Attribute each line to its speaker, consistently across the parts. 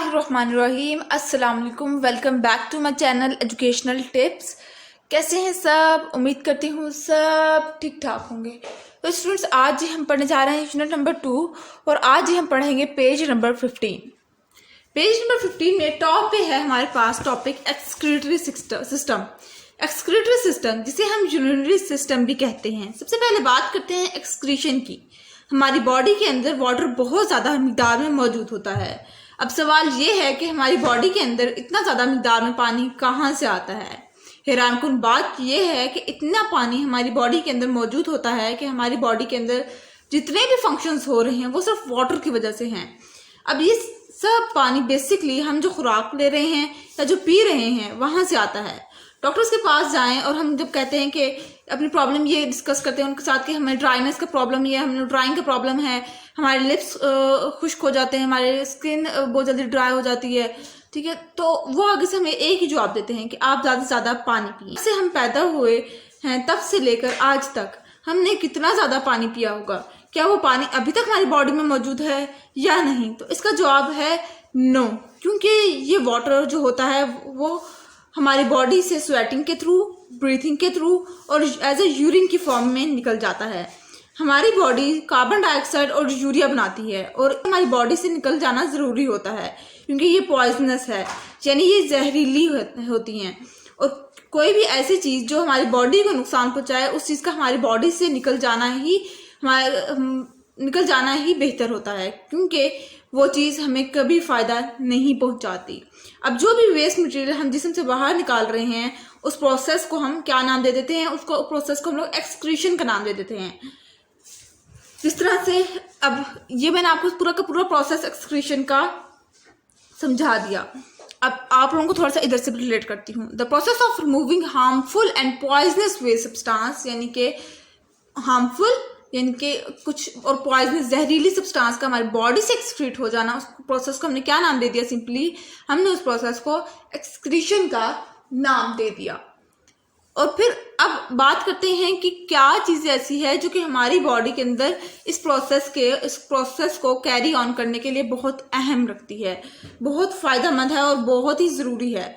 Speaker 1: बिस्मिल्लाहिर्रहमानिर्रहीम। अस्सलाम वालेकुम। Welcome back to my channel educational tips. कैसे हैं सब? उम्मीद करती हूँ सब ठीक ठाक होंगे। तो स्टूडेंट्स, आज हम पढ़ने जा रहे हैं यूनिट नंबर 2 और आज हम पढ़ेंगे पेज नंबर 15। पेज नंबर 15 में टॉप पे है हमारे पास topic excretory system. Excretory system जिसे हम यूरिनरी सिस्टम भी कहते हैं। सबसे पहले बात करते हैं एक्सक्रीशन की। हमारी बॉडी के अंदर वाटर बहुत ज़्यादा मिकदार में मौजूद होता है। अब सवाल ये है कि हमारी बॉडी के अंदर इतना ज़्यादा मिकदार में पानी कहाँ से आता है। हैरानकुन बात यह है कि इतना पानी हमारी बॉडी के अंदर मौजूद होता है कि हमारी बॉडी के अंदर जितने भी फंक्शंस हो रहे हैं वो सिर्फ वाटर की वजह से हैं। अब ये सब पानी बेसिकली हम जो खुराक ले रहे हैं या जो पी रहे हैं वहाँ से आता है। डॉक्टर्स के पास जाएं और हम जब कहते हैं कि अपनी प्रॉब्लम ये डिस्कस करते हैं उनके साथ कि हमें ड्राइनेस का प्रॉब्लम ये है, हमें ड्राइंग का प्रॉब्लम है, हमारे लिप्स खुश्क हो जाते हैं, हमारे स्किन बहुत जल्दी ड्राई हो जाती है, ठीक है, तो वो आगे से हमें एक ही जवाब देते हैं कि आप ज़्यादा से ज़्यादा पानी पिए। जब से हम पैदा हुए हैं तब से लेकर आज तक हमने कितना ज़्यादा पानी पिया होगा? क्या वो पानी अभी तक हमारी बॉडी में मौजूद है या नहीं? तो इसका जवाब है नो, क्योंकि ये वाटर जो होता है वो हमारी बॉडी से स्वेटिंग के थ्रू, ब्रीथिंग के थ्रू और एज ए यूरिन की फॉर्म में निकल जाता है। हमारी बॉडी कार्बन डाइऑक्साइड और यूरिया बनाती है और हमारी बॉडी से निकल जाना ज़रूरी होता है क्योंकि ये पॉइजनस है, यानी ये जहरीली होती हैं। और कोई भी ऐसी चीज़ जो हमारी बॉडी को नुकसान पहुंचाए उस चीज़ का हमारी बॉडी से निकल जाना ही बेहतर होता है, क्योंकि वो चीज़ हमें कभी फ़ायदा नहीं पहुंचाती। अब जो भी वेस्ट मटेरियल हम जिस्म से बाहर निकाल रहे हैं उस प्रोसेस को हम क्या नाम दे देते हैं? उसको प्रोसेस को हम लोग एक्सक्रीशन का नाम दे देते हैं। जिस तरह से अब ये मैंने आपको पूरा का पूरा प्रोसेस एक्सक्रीशन का समझा दिया। अब आप लोगों को थोड़ा सा इधर से रिलेट करती हूँ। The process of removing harmful and poisonous waste substance, यानी कि हार्मफुल यानी कि कुछ और पॉइजनस जहरीली सब्सटेंस का हमारी बॉडी से एक्सक्रीट हो जाना, उस प्रोसेस को हमने क्या नाम दे दिया? सिंपली हमने उस प्रोसेस को एक्सक्रीशन का नाम दे दिया। और फिर अब बात करते हैं कि क्या चीज़ ऐसी है जो कि हमारी बॉडी के अंदर इस प्रोसेस को कैरी ऑन करने के लिए बहुत अहम रखती है, बहुत फ़ायदेमंद है और बहुत ही ज़रूरी है।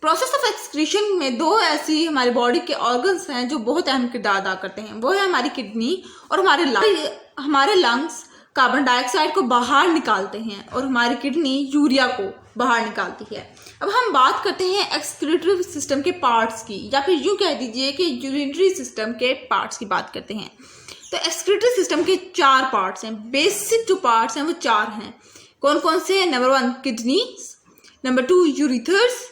Speaker 1: प्रोसेस ऑफ एक्सक्रीशन में दो ऐसी हमारी बॉडी के ऑर्गन्स हैं जो बहुत अहम किरदार अदा करते हैं। वो है हमारी किडनी और हमारे लंग्स कार्बन डाइऑक्साइड को बाहर निकालते हैं और हमारी किडनी यूरिया को बाहर निकालती है। अब हम बात करते हैं एक्सक्रीटरी सिस्टम के पार्ट्स की, या फिर यूँ कह दीजिए कि यूरिनरी सिस्टम के पार्ट्स की बात करते हैं। तो एक्सक्रीटरी सिस्टम के 4 पार्ट्स हैं। बेसिक जो पार्ट्स हैं वो 4 हैं। कौन कौन से? Number 1 kidney, number 2 ureters,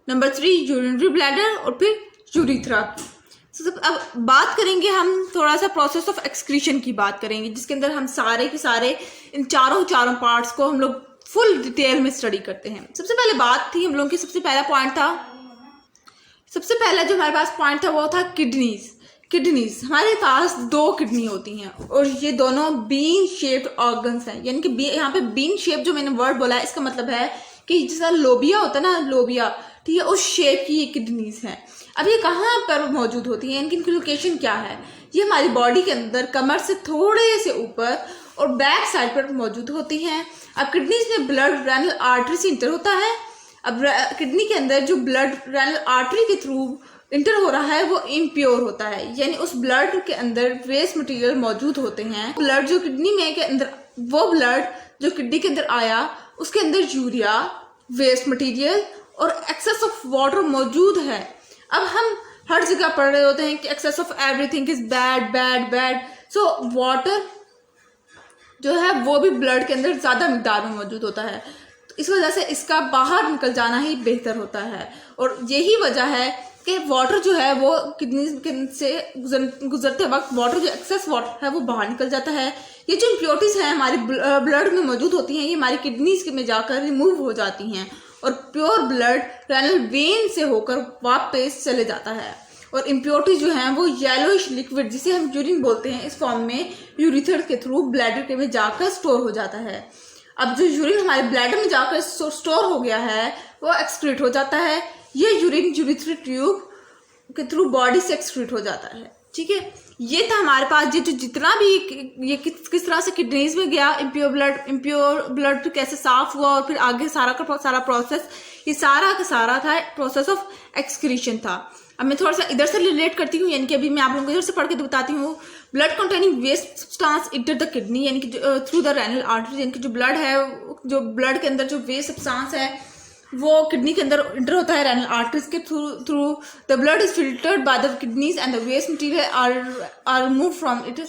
Speaker 1: number 3 urinary bladder और फिर यूरिथ्रा की। अब बात करेंगे हम थोड़ा सा प्रोसेस ऑफ एक्सक्रीशन की बात करेंगे, जिसके अंदर हम सारे के सारे इन चारों पार्ट्स को हम लोग फुल डिटेल में स्टडी करते हैं। सबसे पहले बात थी हम लोगों की, सबसे पहला जो हमारे पास पॉइंट था वो था किडनीज। हमारे पास 2 किडनी होती हैं और ये दोनों बीन शेप्ड ऑर्गन्स हैं, यानी कि यहाँ पे बीन शेप जो मैंने वर्ड बोला है इसका मतलब है कि जैसा लोबिया होता है ना, लोबिया, ठीक है, उस शेप की ये किडनीज हैं। अब ये कहाँ पर मौजूद होती हैं? इनकी लोकेशन क्या है? ये हमारी बॉडी के अंदर कमर से थोड़े से ऊपर और बैक साइड पर मौजूद होती हैं। अब किडनीज में ब्लड रेनल आर्टरी से इंटर होता है। अब किडनी के अंदर जो ब्लड रेनल आर्टरी के थ्रू इंटर हो रहा है वो इम्प्योर होता है, यानी उस ब्लड के अंदर वेस्ट मटेरियल मौजूद होते हैं। ब्लड जो किडनी में के अंदर, वो ब्लड जो किडनी के अंदर आया उसके अंदर यूरिया, वेस्ट मटेरियल और एक्सेस ऑफ वाटर मौजूद है। अब हम हर जगह पढ़ रहे होते हैं कि excess of everything is bad, so water जो है वो भी ब्लड के अंदर ज़्यादा मिकदार में मौजूद होता है। तो इस वजह से इसका बाहर निकल जाना ही बेहतर होता है और यही वजह है कि वाटर जो है वो किडनी से गुजरते वक्त वाटर जो एक्सेस वाटर है वो बाहर निकल जाता है। ये जो इम्प्योरिटीज़ हैं हमारी ब्लड में मौजूद होती हैं, ये हमारी किडनीज में जाकर रिमूव हो जाती हैं और प्योर ब्लड रेनल वेन से होकर वापस चले जाता है। और इम्प्योरिटीज जो हैं वो येलोइश लिक्विड, जिसे हम यूरिन बोलते हैं, इस फॉर्म में यूरिथर के थ्रू ब्लैडर के में जाकर स्टोर हो जाता है। अब जो यूरिन हमारे ब्लैडर में जाकर स्टोर हो गया है वो एक्सक्रीट हो जाता है। ये यूरिन यूरिथ्री ट्यूब के थ्रू बॉडी से एक्सक्रीट हो जाता है, ठीक है। ये था हमारे पास ये जो जितना भी ये किस तरह से किडनीज में गया, इम्प्योर ब्लड कैसे साफ हुआ, और फिर आगे सारा का सारा प्रोसेस, ये सारा का सारा था प्रोसेस ऑफ एक्सक्रीशन था। अब मैं थोड़ा सा इधर से रिलेट करती हूँ, यानी कि अभी मैं आप लोगों को इधर से पढ़ के बताती हूँ। Blood containing waste substance enter the kidney, यानी कि थ्रू द रेनल आर्टरी, यानी कि जो ब्लड है, जो ब्लड के अंदर जो वेस्ट सब्सटेंस है वो किडनी के अंदर इंटर होता है रेनल आर्टरीज के through. The blood is filtered by the kidneys and the waste material are remove from it.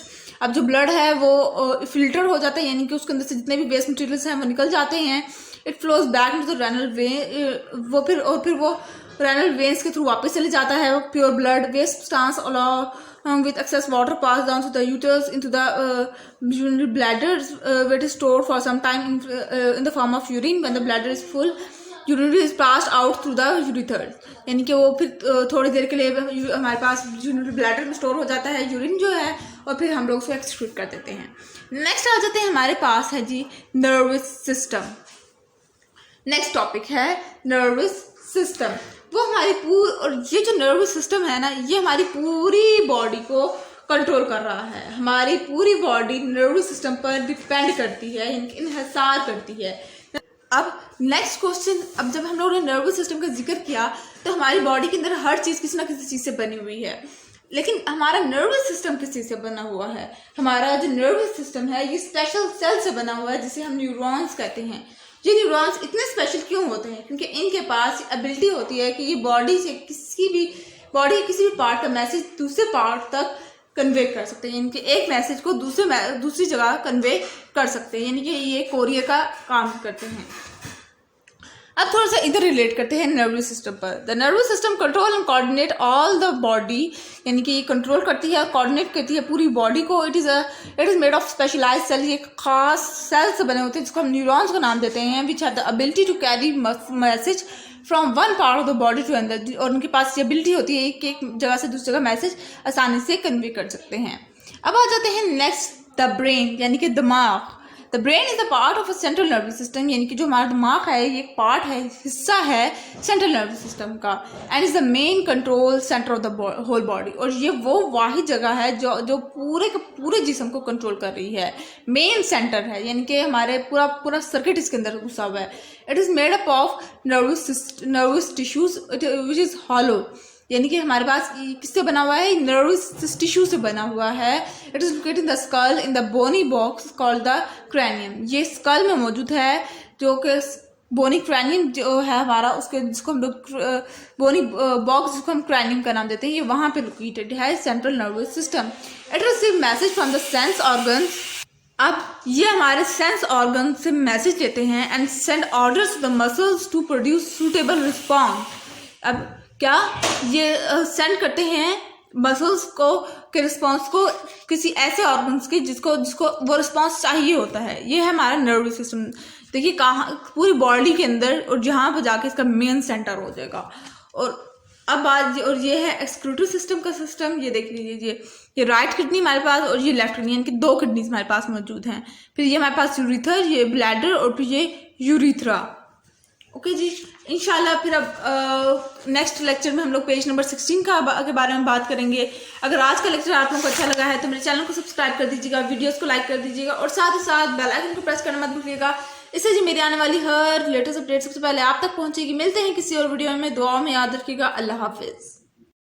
Speaker 1: अब जो ब्लड है वो फिल्टर हो जाता है, यानी कि उसके अंदर से जितने भी वेस्ट मटीरियल्स हैं वो निकल जाते हैं। It flows back into the renal vein, वो फिर वो रेनल वेन्स के थ्रू वापस चले जाता है। Pure blood waste substance with excess water passed down to the uterus into the urinary bladder, where it is stored for some time in the form of urine. When the bladder is full, urine is passed out through the urethra, यानी कि वो फिर थोड़ी देर के लिए हमारे पास urinary bladder में store हो जाता है यूरिन जो है, और फिर हम लोग उसको एक्सक्रीट कर देते हैं। नेक्स्ट आ जाते हैं हमारे पास है जी नर्वस सिस्टम। नेक्स्ट टॉपिक है नर्वस सिस्टम। वो हमारी और ये जो नर्वस सिस्टम है ना, ये हमारी पूरी बॉडी को कंट्रोल कर रहा है। हमारी पूरी बॉडी नर्वस सिस्टम पर डिपेंड करती है, इन्हिसार करती है। अब नेक्स्ट क्वेश्चन, अब जब हम लोगों ने नर्वस सिस्टम का जिक्र किया तो हमारी बॉडी के अंदर हर चीज़ किसी ना किसी चीज़ से बनी हुई है, लेकिन हमारा नर्वस सिस्टम किस चीज़ से बना हुआ है? हमारा जो नर्वस सिस्टम है ये स्पेशल सेल से बना हुआ है, जिसे हम न्यूरॉन्स कहते हैं। ये न्यूरॉन्स इतने स्पेशल क्यों होते हैं? क्योंकि इनके पास एबिलिटी होती है कि ये बॉडी से किसी भी पार्ट का मैसेज दूसरे पार्ट तक कन्वे कर सकते हैं, यानी कि एक मैसेज को दूसरी जगह कन्वे कर सकते हैं, यानी कि ये कोरियर का काम करते हैं। अब थोड़ा सा इधर रिलेट करते हैं नर्वस सिस्टम पर। The nervous system control and coordinate all the body, यानी कि ये कंट्रोल करती है और कोऑर्डिनेट करती है पूरी बॉडी को। It is made of specialised cell, ये खास सेल से बने होते हैं जिसको हम न्यूरॉन्स का नाम देते हैं, which have the ability to carry message from one part of the body to another, और उनके पास ये एबिलिटी होती है कि एक जगह से दूसरी जगह मैसेज आसानी से कन्वे कर सकते हैं। अब आ जाते हैं नेक्स्ट द ब्रेन, यानी कि दिमाग। The brain is the part of a central nervous system, यानी कि जो हमारा दिमाग है ये एक पार्ट है, हिस्सा है सेंट्रल नर्वस सिस्टम का, and is the main control centre of the whole body, और ये वो वाहिद जगह है जो पूरे के पूरे जिस्म को कंट्रोल कर रही है, मेन सेंटर है, यानी कि हमारे पूरा सर्किट इसके अंदर घुसा हुआ है। It is made up of nervous tissues which is hollow, यानी कि हमारे पास किससे बना हुआ है? नर्वस टिश्यू से बना हुआ है। It is located in the skull in the bony box called the cranium, ये स्कल में मौजूद है, जो कि बोनी क्रैनियम जो है हमारा, उसके जिसको हम लोग बोनी बॉक्स जिसको हम क्रैनियम का नाम देते हैं, ये वहाँ पे लोकेटेड है central nervous system. It receive message from the sense organ, अब ये हमारे सेंस ऑर्गन से मैसेज लेते हैं and send orders to the muscles to produce suitable response. अब क्या ये सेंड करते हैं मसल्स को के रिस्पॉन्स को किसी ऐसे ऑर्गन्स के जिसको वो रिस्पॉन्स चाहिए होता है। ये है हमारा नर्वस सिस्टम। देखिए कहाँ पूरी बॉडी के अंदर, और जहाँ पर जाके इसका मेन सेंटर हो जाएगा। और अब बात, और ये है एक्सक्रीटरी सिस्टम का सिस्टम। ये देख लीजिए, ये राइट किडनी हमारे पास और ये लेफ्ट किडनी, यानी कि दो किडनीज हमारे पास मौजूद हैं। फिर ये हमारे पास यूरिथर, ये ब्लैडर, और फिर ये यूरिथ्रा। ओके जी, इंशाल्लाह फिर अब नेक्स्ट लेक्चर में हम लोग पेज नंबर 16 के बारे में बात करेंगे। अगर आज का लेक्चर आप लोगों को अच्छा लगा है तो मेरे चैनल को सब्सक्राइब कर दीजिएगा, वीडियोस को लाइक कर दीजिएगा, और साथ ही साथ बेल आइकन को प्रेस करना मत भूलिएगा। इससे जी मेरी आने वाली हर लेटेस्ट अपडेट सबसे पहले आप तक पहुंचेगी। मिलते हैं किसी और वीडियो में, दुआ में याद रखिएगा। अल्लाह हाफिज।